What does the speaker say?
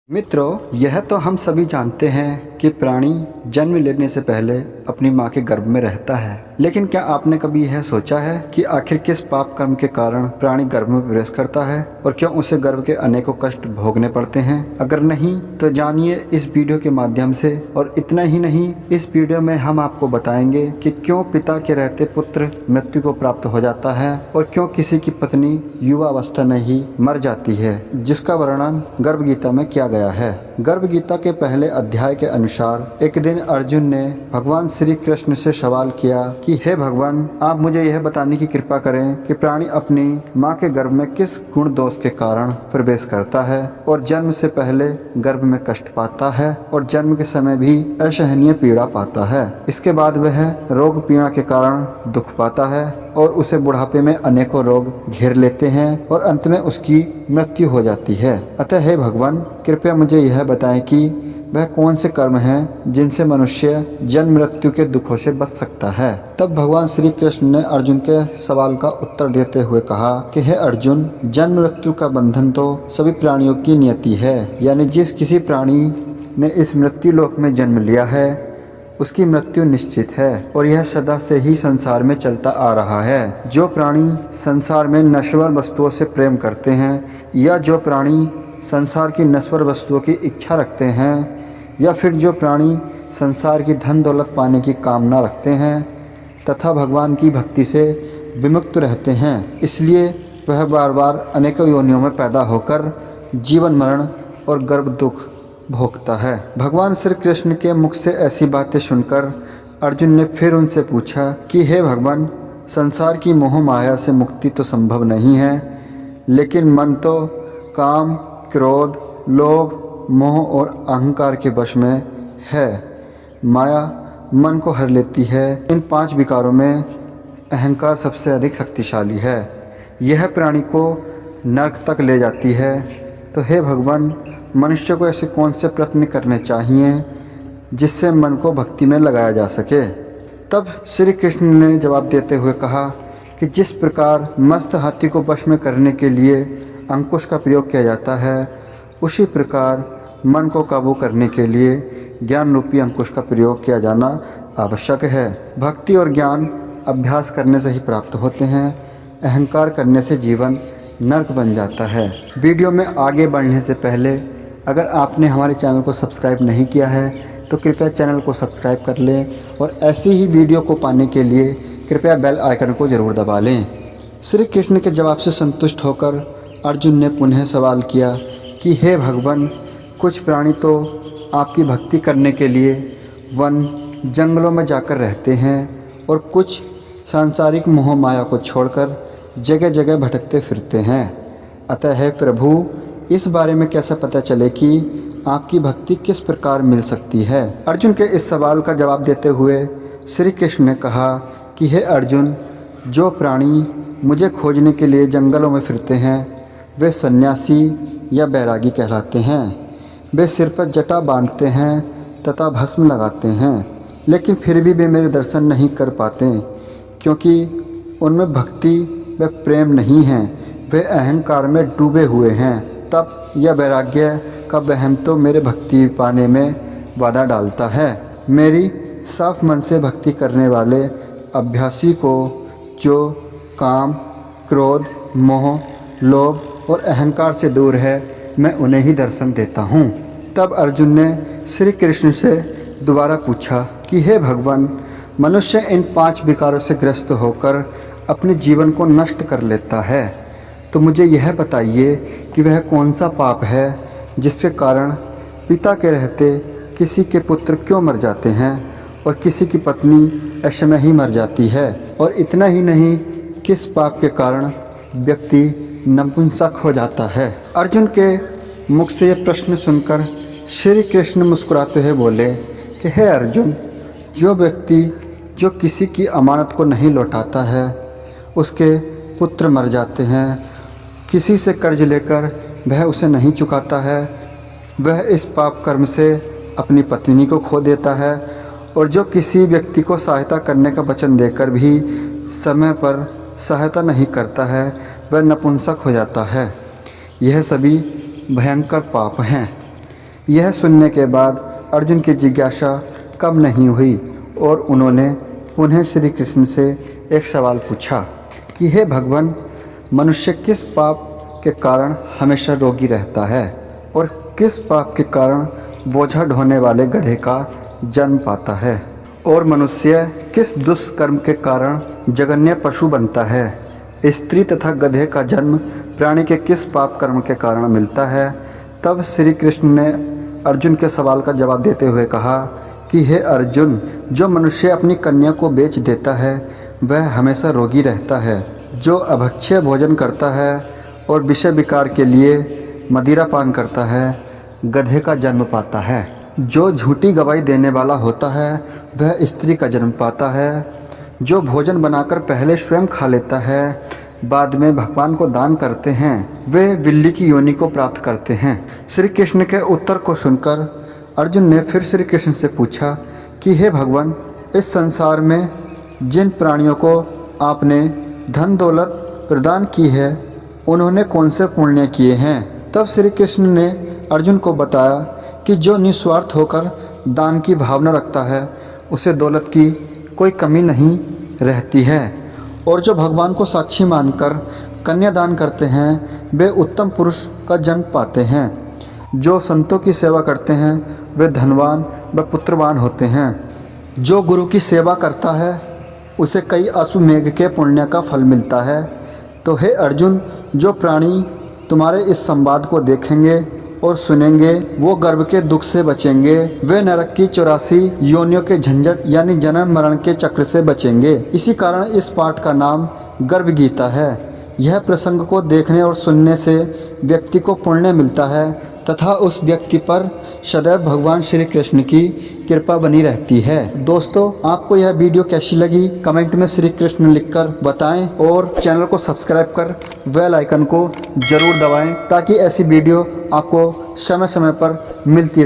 मित्रों, यह तो हम सभी जानते हैं कि प्राणी जन्म लेने से पहले अपनी मां के गर्भ में रहता है। लेकिन क्या आपने कभी यह सोचा है कि आखिर किस पाप कर्म के कारण प्राणी गर्भ में प्रवेश करता है और क्यों उसे गर्भ के अनेकों कष्ट भोगने पड़ते हैं? अगर नहीं तो जानिए इस वीडियो के माध्यम से। और इतना ही नहीं, इस वीडियो में हम आपको बताएंगे कि क्यों पिता के रहते पुत्र मृत्यु को प्राप्त हो जाता है और क्यों किसी की पत्नी युवा अवस्था में ही मर जाती है, जिसका वर्णन गर्भ गीता में किया गया है। गर्भ गीता के पहले अध्याय के अनुसार एक दिन अर्जुन ने भगवान श्री कृष्ण से सवाल किया कि हे भगवान, आप मुझे यह बताने की कृपा करें कि प्राणी अपनी मां के गर्भ में किस गुण दोष के कारण प्रवेश करता है और जन्म से पहले गर्भ में कष्ट पाता है और जन्म के समय भी असहनीय पीड़ा पाता है। इसके बाद वह रोग पीड़ा के कारण दुख पाता है और उसे बुढ़ापे में अनेकों रोग घेर लेते हैं और अंत में उसकी मृत्यु हो जाती है। अतः हे भगवान, कृपया मुझे यह बताएं कि वह कौन से कर्म हैं जिनसे मनुष्य जन्म मृत्यु के दुखों से बच सकता है। तब भगवान श्री कृष्ण ने अर्जुन के सवाल का उत्तर देते हुए कहा कि हे अर्जुन, जन्म मृत्यु का बंधन तो सभी प्राणियों की नियति है। यानी जिस किसी प्राणी ने इस मृत्यु लोक में जन्म लिया है उसकी मृत्यु निश्चित है और यह सदा से ही संसार में चलता आ रहा है। जो प्राणी संसार में नश्वर वस्तुओं से प्रेम करते हैं या जो प्राणी संसार की नश्वर वस्तुओं की इच्छा रखते हैं या फिर जो प्राणी संसार की धन दौलत पाने की कामना रखते हैं तथा भगवान की भक्ति से विमुक्त रहते हैं, इसलिए वह बार बार अनेकों योनियों में पैदा होकर जीवन मरण और गर्भ दुख भोगता है। भगवान श्री कृष्ण के मुख से ऐसी बातें सुनकर अर्जुन ने फिर उनसे पूछा कि हे भगवान, संसार की मोह माया से मुक्ति तो संभव नहीं है, लेकिन मन तो काम, क्रोध, लोभ, मोह और अहंकार के वश में है। माया मन को हर लेती है। इन 5 विकारों में अहंकार सबसे अधिक शक्तिशाली है। यह प्राणी को नरक तक ले जाती है। तो हे भगवान, मनुष्य को ऐसे कौन से प्रयत्न करने चाहिए जिससे मन को भक्ति में लगाया जा सके? तब श्री कृष्ण ने जवाब देते हुए कहा कि जिस प्रकार मस्त हाथी को वश में करने के लिए अंकुश का प्रयोग किया जाता है, उसी प्रकार मन को काबू करने के लिए ज्ञान रूपी अंकुश का प्रयोग किया जाना आवश्यक है। भक्ति और ज्ञान अभ्यास करने से ही प्राप्त होते हैं। अहंकार करने से जीवन नरक बन जाता है। वीडियो में आगे बढ़ने से पहले अगर आपने हमारे चैनल को सब्सक्राइब नहीं किया है तो कृपया चैनल को सब्सक्राइब कर लें और ऐसी ही वीडियो को पाने के लिए कृपया बेल आइकन को ज़रूर दबा लें। श्री कृष्ण के जवाब से संतुष्ट होकर अर्जुन ने पुनः सवाल किया कि हे भगवान, कुछ प्राणी तो आपकी भक्ति करने के लिए वन जंगलों में जाकर रहते हैं और कुछ सांसारिक मोह माया को छोड़कर जगह जगह भटकते फिरते हैं। अतः हे प्रभु, इस बारे में कैसे पता चले कि आपकी भक्ति किस प्रकार मिल सकती है? अर्जुन के इस सवाल का जवाब देते हुए श्री कृष्ण ने कहा कि हे अर्जुन, जो प्राणी मुझे खोजने के लिए जंगलों में फिरते हैं वे सन्यासी या बैरागी कहलाते हैं। वे सिर पर जटा बांधते हैं तथा भस्म लगाते हैं, लेकिन फिर भी वे मेरे दर्शन नहीं कर पाते, क्योंकि उनमें भक्ति व प्रेम नहीं है। वे अहंकार में डूबे हुए हैं। तप या वैराग्य का वहम तो मेरे भक्ति पाने में बाधा डालता है। मेरी साफ मन से भक्ति करने वाले अभ्यासी को जो काम, क्रोध, मोह, लोभ और अहंकार से दूर है, मैं उन्हें ही दर्शन देता हूँ। तब अर्जुन ने श्री कृष्ण से दोबारा पूछा कि हे भगवान, मनुष्य इन 5 विकारों से ग्रस्त होकर अपने जीवन को नष्ट कर लेता है, तो मुझे यह बताइए कि वह कौन सा पाप है जिसके कारण पिता के रहते किसी के पुत्र क्यों मर जाते हैं और किसी की पत्नी अशमय ही मर जाती है? और इतना ही नहीं, किस पाप के कारण व्यक्ति नपुंसक हो जाता है? अर्जुन के मुख से यह प्रश्न सुनकर श्री कृष्ण मुस्कुराते हुए बोले कि हे अर्जुन, जो व्यक्ति जो किसी की अमानत को नहीं लौटाता है उसके पुत्र मर जाते हैं। किसी से कर्ज लेकर वह उसे नहीं चुकाता है, वह इस पाप कर्म से अपनी पत्नी को खो देता है। और जो किसी व्यक्ति को सहायता करने का वचन देकर भी समय पर सहायता नहीं करता है, वह नपुंसक हो जाता है। यह सभी भयंकर पाप हैं। यह सुनने के बाद अर्जुन की जिज्ञासा कम नहीं हुई और उन्होंने पुनः श्री कृष्ण से एक सवाल पूछा कि हे भगवान, मनुष्य किस पाप के कारण हमेशा रोगी रहता है और किस पाप के कारण बोझा ढोने वाले गधे का जन्म पाता है, और मनुष्य किस दुष्कर्म के कारण जघन्य पशु बनता है। स्त्री तथा गधे का जन्म प्राणी के किस पाप कर्म के कारण मिलता है। तब श्री कृष्ण ने अर्जुन के सवाल का जवाब देते हुए कहा कि हे अर्जुन, जो मनुष्य अपनी कन्या को बेच देता है वह हमेशा रोगी रहता है। जो अभक्ष्य भोजन करता है और विषय विकार के लिए मदिरा पान करता है गधे का जन्म पाता है। जो झूठी गवाही देने वाला होता है वह स्त्री का जन्म पाता है। जो भोजन बनाकर पहले स्वयं खा लेता है बाद में भगवान को दान करते हैं वे बिल्ली की योनि को प्राप्त करते हैं। श्री कृष्ण के उत्तर को सुनकर अर्जुन ने फिर श्री कृष्ण से पूछा कि हे भगवान, इस संसार में जिन प्राणियों को आपने धन दौलत प्रदान की है उन्होंने कौन से पुण्य किए हैं। तब श्री कृष्ण ने अर्जुन को बताया कि जो निस्वार्थ होकर दान की भावना रखता है उसे दौलत की कोई कमी नहीं रहती है, और जो भगवान को साक्षी मानकर कन्यादान करते हैं वे उत्तम पुरुष का जन्म पाते हैं। जो संतों की सेवा करते हैं वे धनवान व पुत्रवान होते हैं। जो गुरु की सेवा करता है उसे कई अश्वमेघ के पुण्य का फल मिलता है। तो हे अर्जुन, जो प्राणी तुम्हारे इस संवाद को देखेंगे और सुनेंगे वो गर्भ के दुख से बचेंगे। वे नरक की 84 योनियों के झंझट यानी जन्म मरण के चक्र से बचेंगे। इसी कारण इस पाठ का नाम गर्भ गीता है। यह प्रसंग को देखने और सुनने से व्यक्ति को पुण्य मिलता है तथा उस व्यक्ति पर सदैव भगवान श्री कृष्ण की कृपा बनी रहती है। दोस्तों, आपको यह वीडियो कैसी लगी कमेंट में श्री कृष्ण लिखकर बताएं और चैनल को सब्सक्राइब कर बेल आइकन को जरूर दबाएं ताकि ऐसी वीडियो आपको समय समय पर मिलती रहे।